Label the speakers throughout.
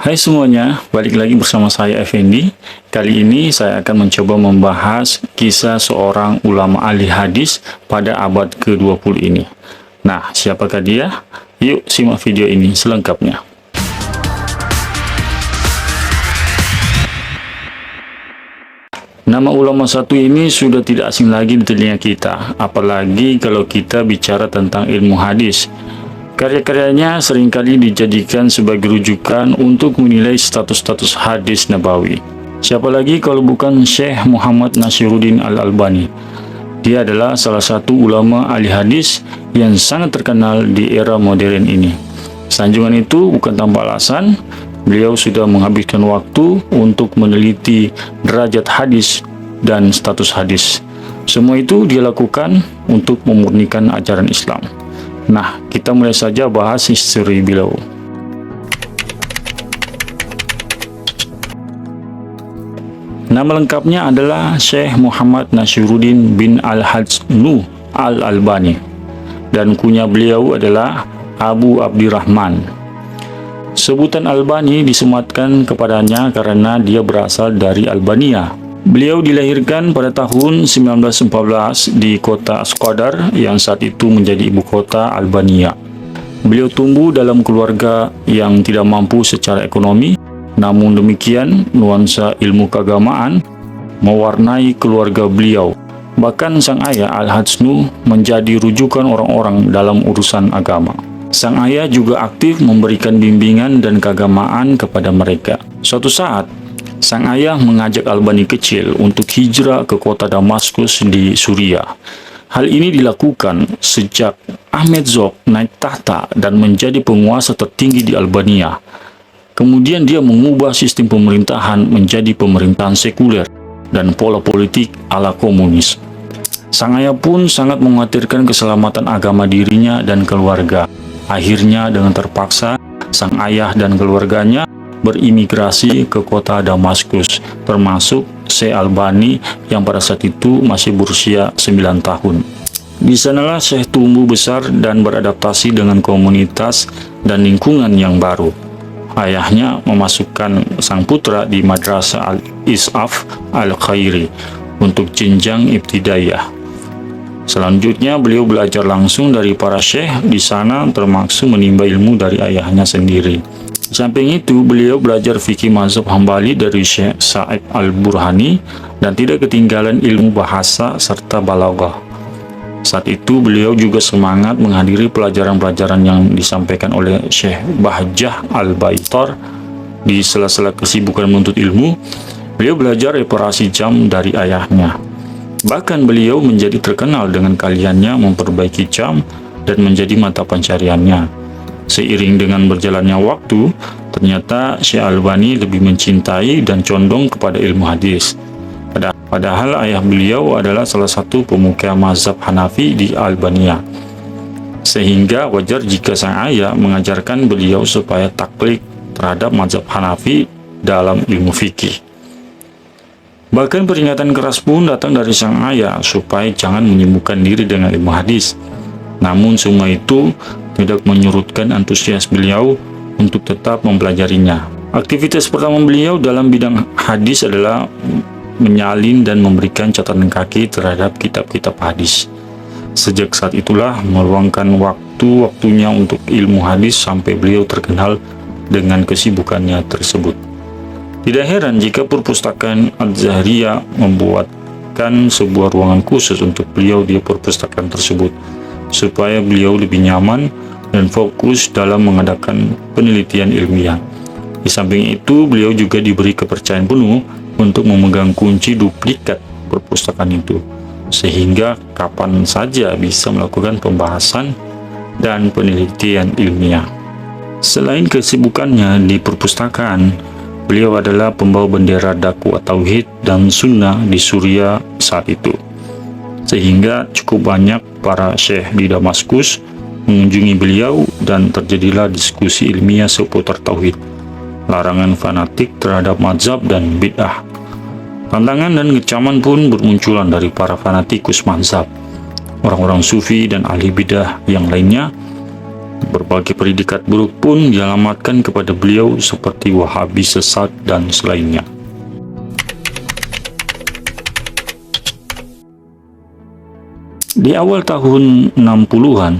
Speaker 1: Hai semuanya, balik lagi bersama saya Effendi. Kali ini saya akan mencoba membahas kisah seorang ulama ahli hadis pada abad ke-20 ini. Nah, siapakah dia? Yuk simak video ini selengkapnya. Nama ulama satu ini sudah tidak asing lagi di telinga kita, apalagi kalau kita bicara tentang ilmu hadis. Karya-karyanya seringkali dijadikan sebagai rujukan untuk menilai status-status hadis nabawi. Siapa lagi kalau bukan Syekh Muhammad Nasiruddin Al-Albani. Dia adalah salah satu ulama ahli hadis yang sangat terkenal di era modern ini. Sanjungan itu bukan tanpa alasan, beliau sudah menghabiskan waktu untuk meneliti derajat hadis dan status hadis. Semua itu dia lakukan untuk memurnikan ajaran Islam. Nah, kita mulai saja bahas histori beliau. Nama lengkapnya adalah Syekh Muhammad Nasiruddin bin Al-Hajj Nuh Al-Albani, dan kunyah beliau adalah Abu Abdirrahman. Sebutan Albani disematkan kepadanya karena dia berasal dari Albania. Beliau dilahirkan pada tahun 1914 di kota Skadar yang saat itu menjadi ibu kota Albania. Beliau tumbuh dalam keluarga yang tidak mampu secara ekonomi, namun demikian nuansa ilmu keagamaan mewarnai keluarga beliau. Bahkan sang ayah Al-Hajj Nuh menjadi rujukan orang-orang dalam urusan agama. Sang ayah juga aktif memberikan bimbingan dan keagamaan kepada mereka. Suatu saat, sang ayah mengajak Albani kecil untuk hijrah ke kota Damaskus di Suriah. Hal ini dilakukan sejak Ahmed Zog naik tahta dan menjadi penguasa tertinggi di Albania. Kemudian dia mengubah sistem pemerintahan menjadi pemerintahan sekuler dan pola politik ala komunis. Sang ayah pun sangat mengkhawatirkan keselamatan agama dirinya dan keluarga. Akhirnya dengan terpaksa, sang ayah dan keluarganya berimigrasi ke kota Damaskus, termasuk Syekh Albani yang pada saat itu masih berusia 9 tahun. Di sanalah Syekh tumbuh besar dan beradaptasi dengan komunitas dan lingkungan yang baru. Ayahnya memasukkan sang putra di Madrasah Al-Is'af Al-Khairi untuk jenjang ibtidaiyah. Selanjutnya beliau belajar langsung dari para syekh di sana, termasuk menimba ilmu dari ayahnya sendiri. Di samping itu, beliau belajar fikih mazhab Hambali dari Syekh Sa'id Al-Burhani dan tidak ketinggalan ilmu bahasa serta balaghah. Saat itu, beliau juga semangat menghadiri pelajaran-pelajaran yang disampaikan oleh Syekh Bahjah Al-Baitar. Di sela-sela kesibukan menuntut ilmu, beliau belajar reparasi jam dari ayahnya. Bahkan beliau menjadi terkenal dengan keahliannya memperbaiki jam dan menjadi mata pencariannya. Seiring dengan berjalannya waktu, ternyata Syekh Albani lebih mencintai dan condong kepada ilmu hadis. Padahal ayah beliau adalah salah satu pemuka mazhab Hanafi di Albania. Sehingga wajar jika sang ayah mengajarkan beliau supaya taklid terhadap mazhab Hanafi dalam ilmu fikih. Bahkan peringatan keras pun datang dari sang ayah supaya jangan menyibukkan diri dengan ilmu hadis. Namun semua itu tidak menyurutkan antusias beliau untuk tetap mempelajarinya. Aktivitas pertama beliau dalam bidang hadis adalah menyalin dan memberikan catatan kaki terhadap kitab-kitab hadis. Sejak saat itulah meluangkan waktu-waktunya untuk ilmu hadis sampai beliau terkenal dengan kesibukannya tersebut. Tidak heran jika perpustakaan Az-Zahriyah membuatkan sebuah ruangan khusus untuk beliau di perpustakaan tersebut, supaya beliau lebih nyaman dan fokus dalam mengadakan penelitian ilmiah. Di samping itu, beliau juga diberi kepercayaan penuh untuk memegang kunci duplikat perpustakaan itu, sehingga kapan saja bisa melakukan pembahasan dan penelitian ilmiah. Selain kesibukannya di perpustakaan, beliau adalah pembawa bendera dakwah tauhid dan sunnah di Suriah saat itu. Sehingga cukup banyak para syekh di Damaskus mengunjungi beliau dan terjadilah diskusi ilmiah seputar tauhid, larangan fanatik terhadap mazhab dan bid'ah. Tantangan dan kecaman pun bermunculan dari para fanatikus mazhab, orang-orang sufi dan ahli bid'ah yang lainnya. Berbagai predikat buruk pun dialamatkan kepada beliau seperti Wahabi sesat dan selainnya. Di awal tahun 60-an,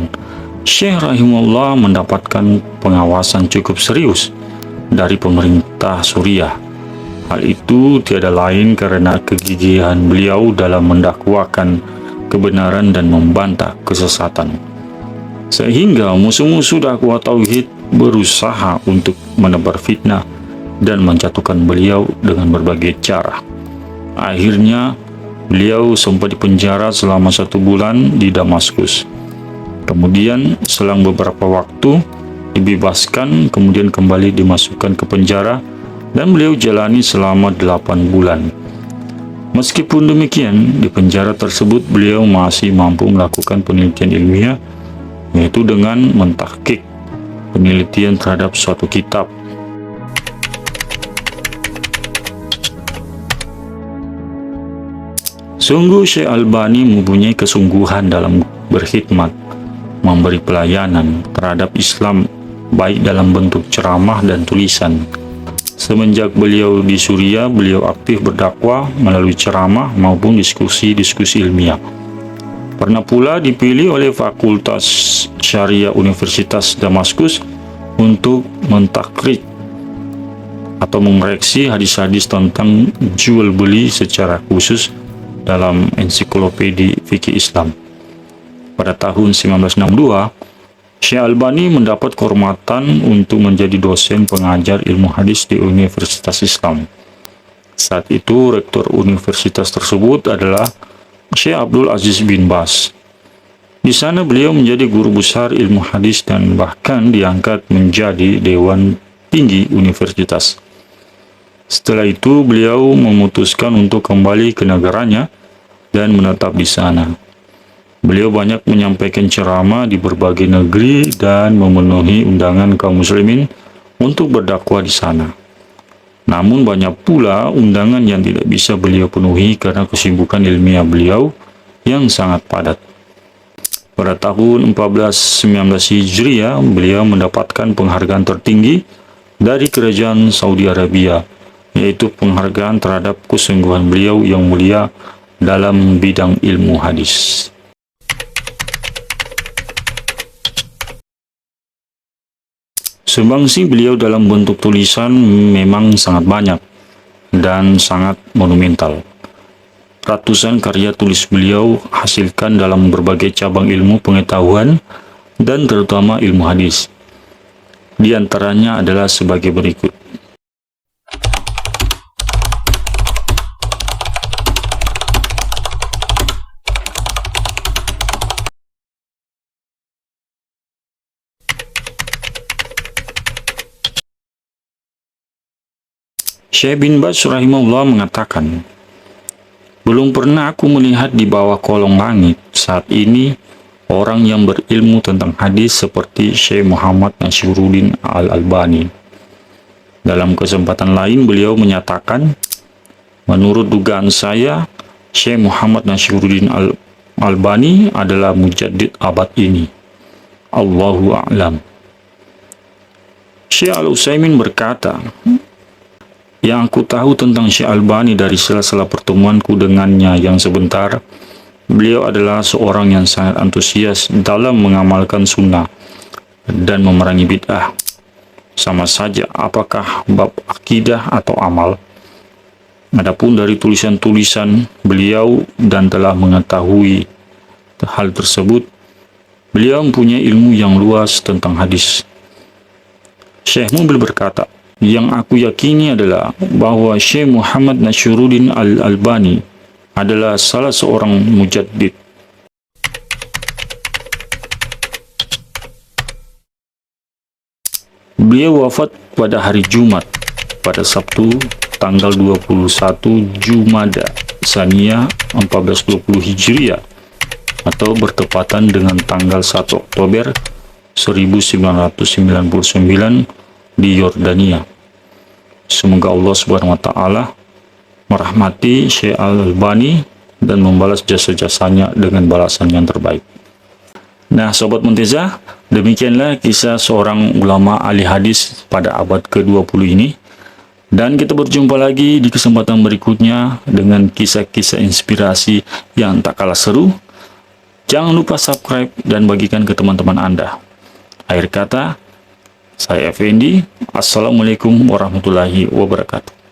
Speaker 1: Syekh rahimahullah mendapatkan pengawasan cukup serius dari pemerintah Suriah. Hal itu tiada lain karena kegigihan beliau dalam mendakwakan kebenaran dan membantah kesesatan. Sehingga musuh-musuh dakwah tauhid berusaha untuk menebar fitnah dan menjatuhkan beliau dengan berbagai cara. Akhirnya, beliau sempat dipenjara selama 1 bulan di Damaskus. Kemudian, selang beberapa waktu, dibebaskan, kemudian kembali dimasukkan ke penjara, dan beliau jalani selama 8 bulan. Meskipun demikian, di penjara tersebut beliau masih mampu melakukan penelitian ilmiah, yaitu dengan mentahqiq penelitian terhadap suatu kitab. Sungguh Syekh Albani mempunyai kesungguhan dalam berkhidmat, memberi pelayanan terhadap Islam, baik dalam bentuk ceramah dan tulisan. Semenjak beliau di Suriah, beliau aktif berdakwah melalui ceramah maupun diskusi-diskusi ilmiah. Pernah pula dipilih oleh Fakultas Syariah Universitas Damaskus untuk mentakrik atau mengoreksi hadis-hadis tentang jual beli secara khusus dalam ensiklopedia fikih Islam. Pada tahun 1962, Syekh Albani mendapat kehormatan untuk menjadi dosen pengajar ilmu hadis di Universitas Islam. Saat itu, rektor universitas tersebut adalah Syekh Abdul Aziz bin Baz. Di sana beliau menjadi guru besar ilmu hadis dan bahkan diangkat menjadi Dewan Tinggi Universitas. Setelah itu, beliau memutuskan untuk kembali ke negaranya dan menetap di sana. Beliau banyak menyampaikan ceramah di berbagai negeri dan memenuhi undangan kaum muslimin untuk berdakwah di sana. Namun banyak pula undangan yang tidak bisa beliau penuhi karena kesibukan ilmiah beliau yang sangat padat. Pada tahun 1419 Hijriah, beliau mendapatkan penghargaan tertinggi dari Kerajaan Saudi Arabia, yaitu penghargaan terhadap kesungguhan beliau yang mulia dalam bidang ilmu hadis. Sumbangsi beliau dalam bentuk tulisan memang sangat banyak dan sangat monumental. Ratusan karya tulis beliau hasilkan dalam berbagai cabang ilmu pengetahuan dan terutama ilmu hadis. Di antaranya adalah sebagai berikut. Syekh bin Baz rahimahullah mengatakan, "Belum pernah aku melihat di bawah kolong langit saat ini orang yang berilmu tentang hadis seperti Syekh Muhammad Nashiruddin Al-Albani." Dalam kesempatan lain beliau menyatakan, "Menurut dugaan saya, Syekh Muhammad Nashiruddin Al-Albani adalah mujaddid abad ini. Allahu a'lam." Syekh Al-Utsaimin berkata, "Yang aku tahu tentang Syekh Albani dari sela-sela pertemuanku dengannya yang sebentar, beliau adalah seorang yang sangat antusias dalam mengamalkan sunnah dan memerangi bid'ah. Sama saja apakah bab akidah atau amal. Adapun dari tulisan-tulisan beliau dan telah mengetahui hal tersebut, beliau mempunyai ilmu yang luas tentang hadis." Syekh Mubil berkata, "Yang aku yakini adalah bahwa Syekh Muhammad Nashiruddin Al-Albani adalah salah seorang mujaddid." Beliau wafat pada hari Jumat, pada Sabtu tanggal 21 Jumada Tsaniyah 1420 Hijriah, atau bertepatan dengan tanggal 1 Oktober 1999 di Yordania. Semoga Allah Subhanahu wa taala merahmati Syekh Al-Albani dan membalas jasa-jasanya dengan balasan yang terbaik. Nah, Sobat Muntazah, demikianlah kisah seorang ulama ahli hadis pada abad ke-20 ini. Dan kita berjumpa lagi di kesempatan berikutnya dengan kisah-kisah inspirasi yang tak kalah seru. Jangan lupa subscribe dan bagikan ke teman-teman Anda. Akhir kata, saya Effendi. Assalamualaikum warahmatullahi wabarakatuh.